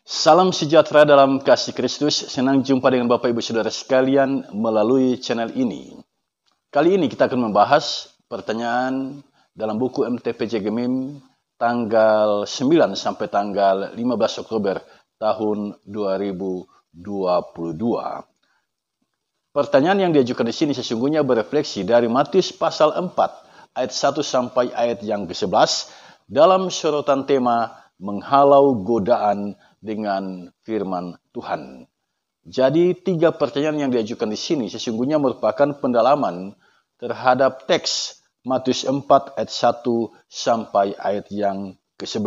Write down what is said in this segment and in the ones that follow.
Salam sejahtera dalam kasih Kristus. Senang jumpa dengan Bapak Ibu Saudara sekalian melalui channel ini. Kali ini kita akan membahas pertanyaan dalam buku MTPJ Gemim tanggal 9 sampai tanggal 15 Oktober tahun 2022. Pertanyaan yang diajukan di sini sesungguhnya berefleksi dari Matius pasal 4 ayat 1 sampai ayat yang ke-11 dalam sorotan tema menghalau godaan dengan firman Tuhan. Jadi 3 pertanyaan yang diajukan di sini sesungguhnya merupakan pendalaman terhadap teks Matius 4 ayat 1 sampai ayat yang ke-11.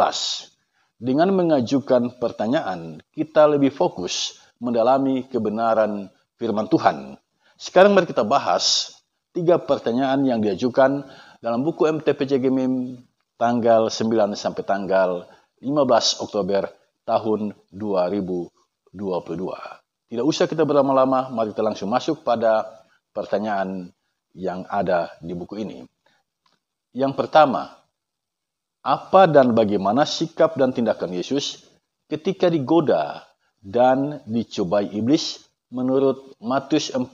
Dengan mengajukan pertanyaan, kita lebih fokus mendalami kebenaran firman Tuhan. Sekarang mari kita bahas 3 pertanyaan yang diajukan dalam buku MTPJ Gemim tanggal 9 sampai tanggal 15 Oktober tahun 2022. Tidak usah kita berlama-lama, mari kita langsung masuk pada pertanyaan yang ada di buku ini. Yang pertama, apa dan bagaimana sikap dan tindakan Yesus ketika digoda dan dicobai iblis menurut Matius 4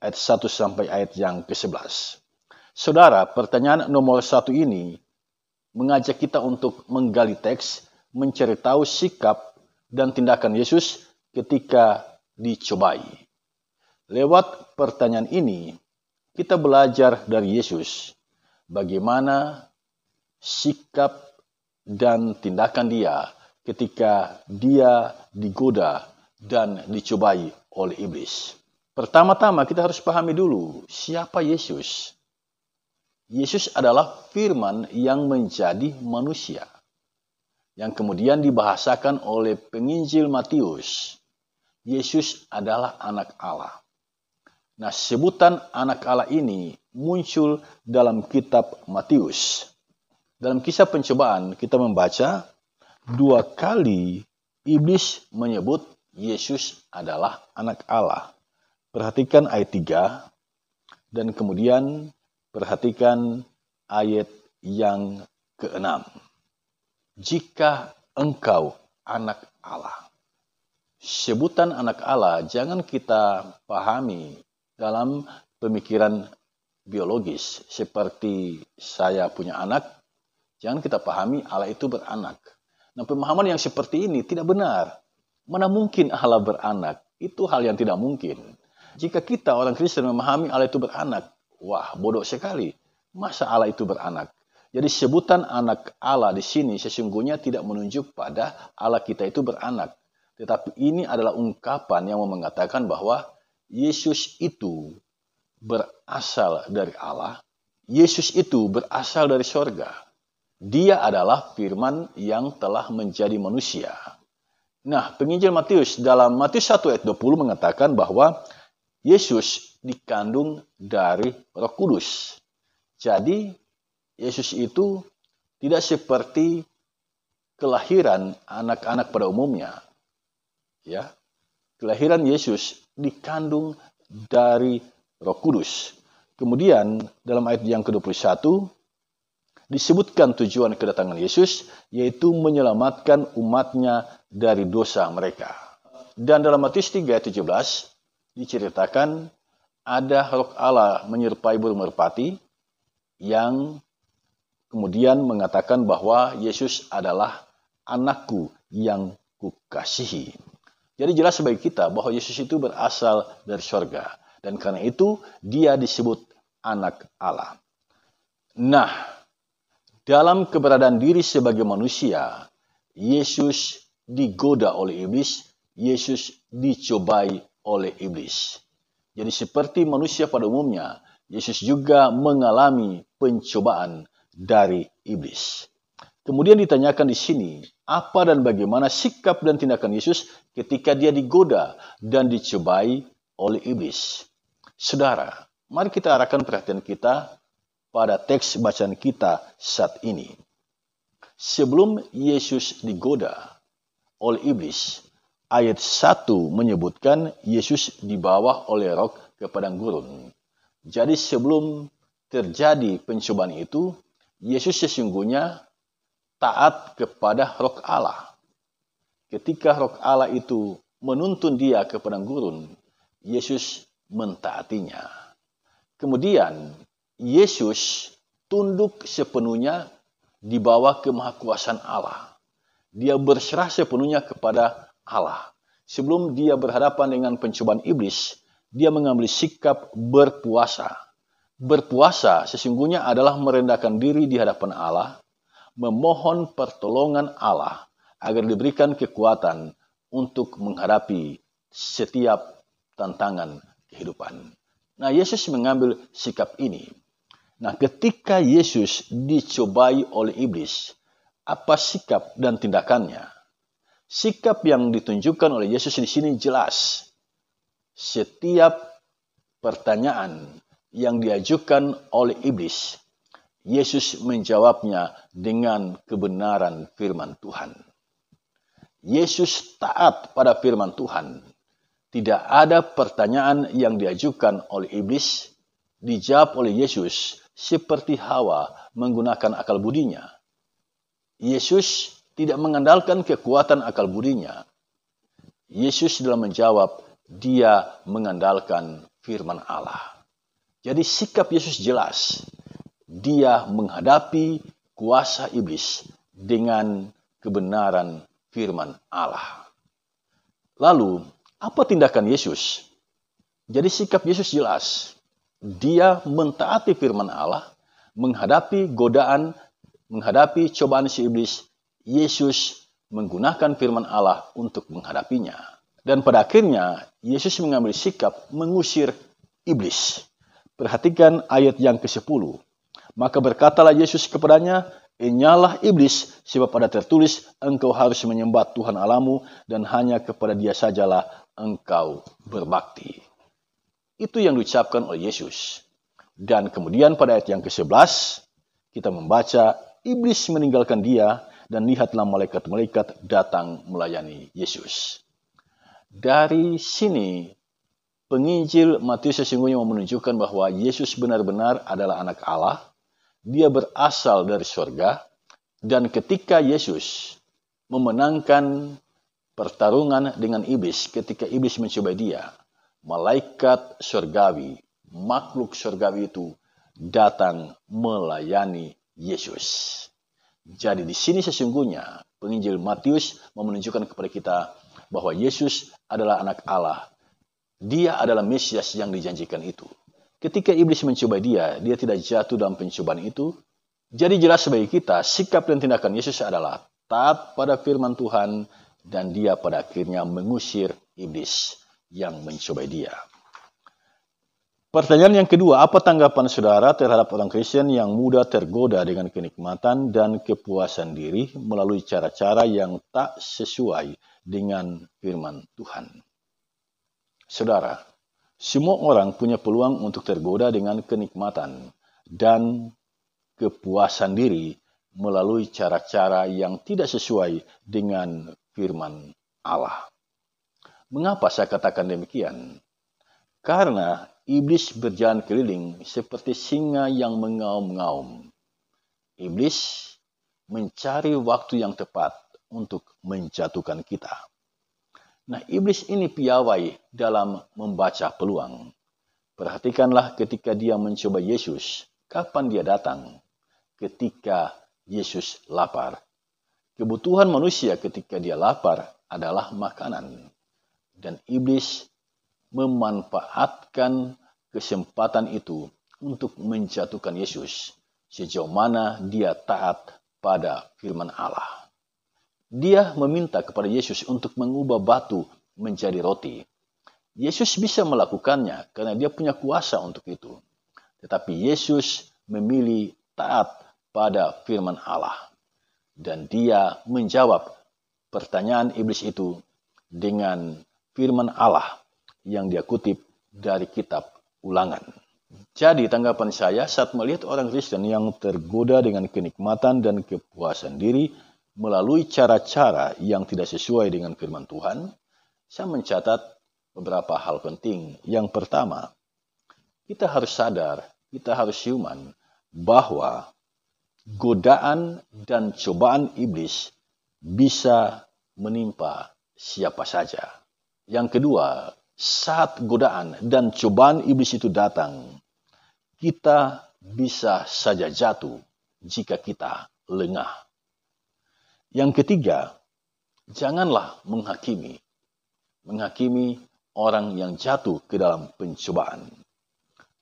ayat 1 sampai ayat yang ke-11. Saudara, pertanyaan nomor 1 ini mengajak kita untuk menggali teks, mencari tahu sikap dan tindakan Yesus ketika dicobai. Lewat pertanyaan ini, kita belajar dari Yesus bagaimana sikap dan tindakan dia ketika dia digoda dan dicobai oleh iblis. Pertama-tama kita harus pahami dulu siapa Yesus. Yesus adalah firman yang menjadi manusia, yang kemudian dibahasakan oleh penginjil Matius. Yesus adalah anak Allah. Nah, sebutan anak Allah ini muncul dalam kitab Matius. Dalam kisah pencobaan kita membaca 2 kali iblis menyebut Yesus adalah anak Allah. Perhatikan ayat 3 dan kemudian perhatikan ayat yang ke-6. Jika engkau anak Allah. Sebutan anak Allah jangan kita pahami dalam pemikiran biologis. Seperti saya punya anak, jangan kita pahami Allah itu beranak. Nah, pemahaman yang seperti ini tidak benar. Mana mungkin Allah beranak? Itu hal yang tidak mungkin. Jika kita orang Kristen memahami Allah itu beranak, wah bodoh sekali. Masa Allah itu beranak? Jadi sebutan anak Allah di sini sesungguhnya tidak menunjuk pada Allah kita itu beranak. Tetapi ini adalah ungkapan yang mengatakan bahwa Yesus itu berasal dari Allah. Yesus itu berasal dari sorga. Dia adalah firman yang telah menjadi manusia. Nah, penginjil Matius dalam Matius 1 ayat 20 mengatakan bahwa Yesus dikandung dari Roh Kudus. Jadi Yesus itu tidak seperti kelahiran anak-anak pada umumnya. Ya. Kelahiran Yesus dikandung dari Roh Kudus. Kemudian dalam ayat yang ke-21 disebutkan tujuan kedatangan Yesus, yaitu menyelamatkan umatnya dari dosa mereka. Dan dalam Matius 3 ayat 17 diceritakan ada Roh Allah menyerupai burung merpati yang kemudian mengatakan bahwa Yesus adalah anakku yang kukasihi. Jadi jelas bagi kita bahwa Yesus itu berasal dari sorga. Dan karena itu dia disebut anak Allah. Nah, dalam keberadaan diri sebagai manusia, Yesus digoda oleh iblis, Yesus dicobai oleh iblis. Jadi seperti manusia pada umumnya, Yesus juga mengalami pencobaan dari iblis. Kemudian ditanyakan di sini, apa dan bagaimana sikap dan tindakan Yesus ketika dia digoda dan dicobai oleh iblis. Saudara, mari kita arahkan perhatian kita pada teks bacaan kita saat ini. Sebelum Yesus digoda oleh iblis, ayat 1 menyebutkan Yesus dibawa oleh Roh ke padang gurun. Jadi sebelum terjadi pencobaan itu, Yesus sesungguhnya taat kepada Roh Allah. ketika Roh Allah itu menuntun dia ke padang gurun, Yesus mentaatinya. Kemudian Yesus tunduk sepenuhnya di bawah kemahakuasaan Allah. Dia berserah sepenuhnya kepada Allah. Sebelum dia berhadapan dengan pencobaan iblis, dia mengambil sikap berpuasa. Berpuasa sesungguhnya adalah merendahkan diri di hadapan Allah, memohon pertolongan Allah agar diberikan kekuatan untuk menghadapi setiap tantangan kehidupan. Nah, Yesus mengambil sikap ini. Nah, ketika Yesus dicobai oleh iblis, apa sikap dan tindakannya? Sikap yang ditunjukkan oleh Yesus di sini jelas. Setiap pertanyaan yang diajukan oleh iblis, Yesus menjawabnya dengan kebenaran firman Tuhan. Yesus taat pada firman Tuhan. Tidak ada pertanyaan yang diajukan oleh iblis dijawab oleh Yesus seperti Hawa menggunakan akal budinya. Yesus tidak mengandalkan kekuatan akal budinya. Yesus dalam menjawab, dia mengandalkan firman Allah. Jadi sikap Yesus jelas. Dia menghadapi kuasa iblis dengan kebenaran firman Allah. Lalu, apa tindakan Yesus? Jadi sikap Yesus jelas. Dia mentaati firman Allah, menghadapi godaan, menghadapi cobaan si iblis. Yesus menggunakan firman Allah untuk menghadapinya. Dan pada akhirnya, Yesus mengambil sikap mengusir iblis. Perhatikan ayat yang ke-10. Maka berkatalah Yesus kepadanya, "Enyalah iblis, sebab ada tertulis, engkau harus menyembah Tuhan Allahmu, dan hanya kepada dia sajalah engkau berbakti." Itu yang diucapkan oleh Yesus. Dan kemudian pada ayat yang ke-11, kita membaca, iblis meninggalkan dia, dan lihatlah malaikat-malaikat datang melayani Yesus. Dari sini, penginjil Matius sesungguhnya menunjukkan bahwa Yesus benar-benar adalah anak Allah. Dia berasal dari surga, dan ketika Yesus memenangkan pertarungan dengan iblis, ketika iblis mencobai dia, malaikat surgawi, makhluk surgawi itu datang melayani Yesus. Jadi di sini sesungguhnya penginjil Matius menunjukkan kepada kita bahwa Yesus adalah anak Allah. Dia adalah Mesias yang dijanjikan itu. Ketika iblis mencoba dia tidak jatuh dalam pencobaan itu. Jadi jelas bagi kita, sikap dan tindakan Yesus adalah taat pada firman Tuhan, dan dia pada akhirnya mengusir iblis yang mencoba dia. Pertanyaan yang kedua, apa tanggapan saudara terhadap orang Kristen yang mudah tergoda dengan kenikmatan dan kepuasan diri melalui cara-cara yang tak sesuai dengan firman Tuhan? Saudara, semua orang punya peluang untuk tergoda dengan kenikmatan dan kepuasan diri melalui cara-cara yang tidak sesuai dengan firman Allah. Mengapa saya katakan demikian? Karena iblis berjalan keliling seperti singa yang mengaum-ngaum. Iblis mencari waktu yang tepat untuk menjatuhkan kita. Nah, iblis ini piawai dalam membaca peluang. Perhatikanlah ketika dia mencoba Yesus. Kapan dia datang? Ketika Yesus lapar. Kebutuhan manusia ketika dia lapar adalah makanan. Dan iblis memanfaatkan kesempatan itu untuk menjatuhkan Yesus sejauh mana dia taat pada firman Allah. Dia meminta kepada Yesus untuk mengubah batu menjadi roti. Yesus bisa melakukannya karena dia punya kuasa untuk itu. Tetapi Yesus memilih taat pada firman Allah. Dan dia menjawab pertanyaan iblis itu dengan firman Allah yang dia kutip dari kitab Ulangan. Jadi tanggapan saya saat melihat orang Kristen yang tergoda dengan kenikmatan dan kepuasan diri melalui cara-cara yang tidak sesuai dengan firman Tuhan, saya mencatat beberapa hal penting. Yang pertama, kita harus sadar, kita harus siuman bahwa godaan dan cobaan iblis bisa menimpa siapa saja. Yang kedua, saat godaan dan cobaan iblis itu datang, kita bisa saja jatuh jika kita lengah. Yang ketiga, janganlah menghakimi orang yang jatuh ke dalam pencobaan.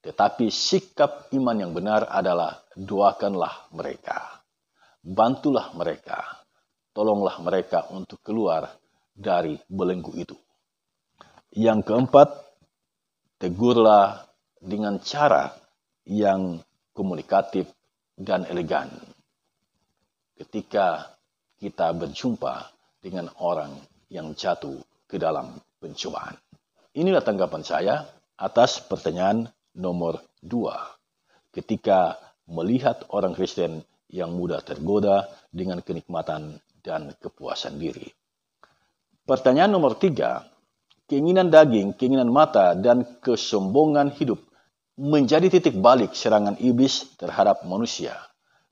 Tetapi sikap iman yang benar adalah doakanlah mereka, bantulah mereka, tolonglah mereka untuk keluar dari belenggu itu. Yang keempat, tegurlah dengan cara yang komunikatif dan elegan ketika kita berjumpa dengan orang yang jatuh ke dalam pencobaan. Inilah tanggapan saya atas pertanyaan nomor 2. Ketika melihat orang Kristen yang mudah tergoda dengan kenikmatan dan kepuasan diri. Pertanyaan nomor 3. Keinginan daging, keinginan mata, dan kesombongan hidup menjadi titik balik serangan iblis terhadap manusia.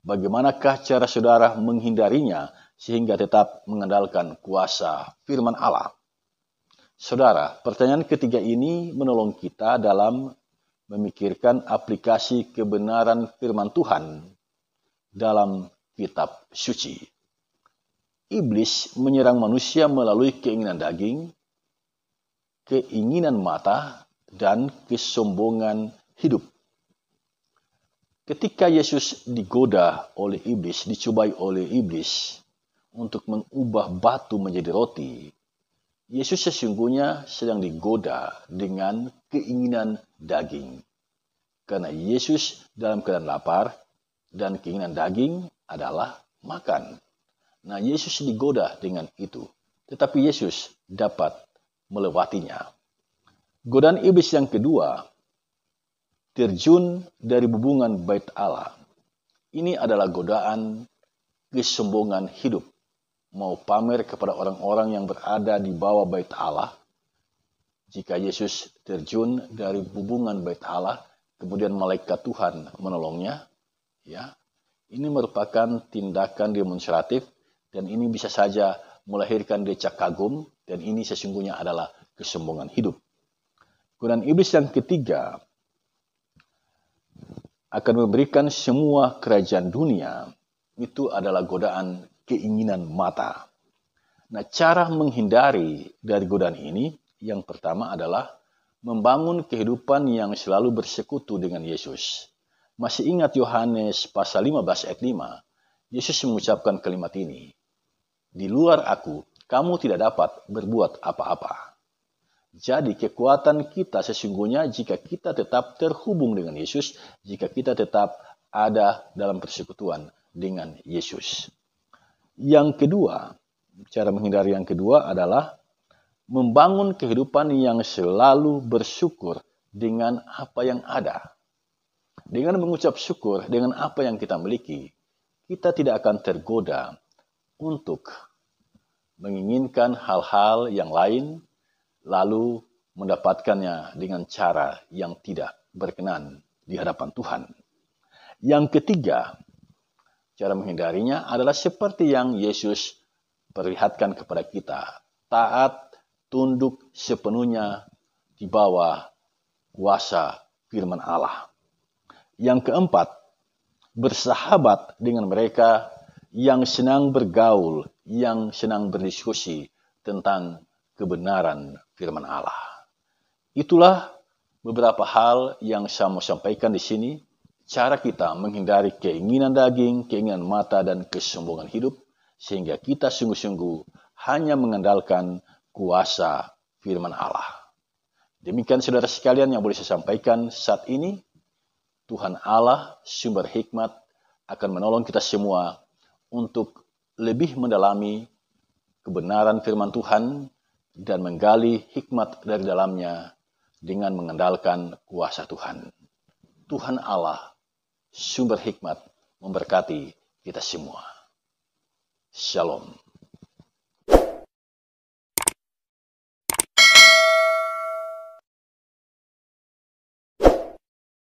Bagaimanakah cara saudara menghindarinya sehingga tetap mengandalkan kuasa firman Allah? Saudara, pertanyaan ketiga ini menolong kita dalam memikirkan aplikasi kebenaran firman Tuhan dalam kitab suci. Iblis menyerang manusia melalui keinginan daging, keinginan mata, dan kesombongan hidup. Ketika Yesus digoda oleh iblis, dicobai oleh iblis untuk mengubah batu menjadi roti, Yesus sesungguhnya sedang digoda dengan keinginan daging. Karena Yesus dalam keadaan lapar dan keinginan daging adalah makan. Nah, Yesus digoda dengan itu. Tetapi Yesus dapat melewatinya. Godaan iblis yang kedua, terjun dari hubungan bait Allah. Ini adalah godaan kesombongan hidup. Mau pamer kepada orang-orang yang berada di bawah bait Allah. Jika Yesus terjun dari hubungan bait Allah, kemudian malaikat Tuhan menolongnya, ya, ini merupakan tindakan demonstratif dan ini bisa saja melahirkan decak kagum dan ini sesungguhnya adalah kesombongan hidup. Godaan iblis yang ketiga akan memberikan semua kerajaan dunia, itu adalah godaan keinginan mata. Nah, cara menghindari dari godaan ini, yang pertama adalah membangun kehidupan yang selalu bersekutu dengan Yesus. Masih ingat Yohanes pasal 15 ayat 5, Yesus mengucapkan kalimat ini, "Di luar aku, kamu tidak dapat berbuat apa-apa." Jadi kekuatan kita sesungguhnya jika kita tetap terhubung dengan Yesus, jika kita tetap ada dalam persekutuan dengan Yesus. Yang kedua, cara menghindari yang kedua adalah membangun kehidupan yang selalu bersyukur dengan apa yang ada. Dengan mengucap syukur dengan apa yang kita miliki, kita tidak akan tergoda untuk menginginkan hal-hal yang lain, lalu mendapatkannya dengan cara yang tidak berkenan di hadapan Tuhan. Yang ketiga, cara menghindarinya adalah seperti yang Yesus perlihatkan kepada kita. Taat, tunduk sepenuhnya di bawah kuasa firman Allah. Yang keempat, bersahabat dengan mereka yang senang bergaul, yang senang berdiskusi tentang kebenaran firman Allah. Itulah beberapa hal yang saya mau sampaikan di sini. Cara kita menghindari keinginan daging, keinginan mata, dan kesombongan hidup, sehingga kita sungguh-sungguh hanya mengandalkan kuasa firman Allah. Demikian saudara sekalian yang boleh saya sampaikan saat ini. Tuhan Allah, sumber hikmat, akan menolong kita semua untuk lebih mendalami kebenaran firman Tuhan dan menggali hikmat dari dalamnya dengan mengandalkan kuasa Tuhan. Tuhan Allah, sumber hikmat, memberkati kita semua. Shalom.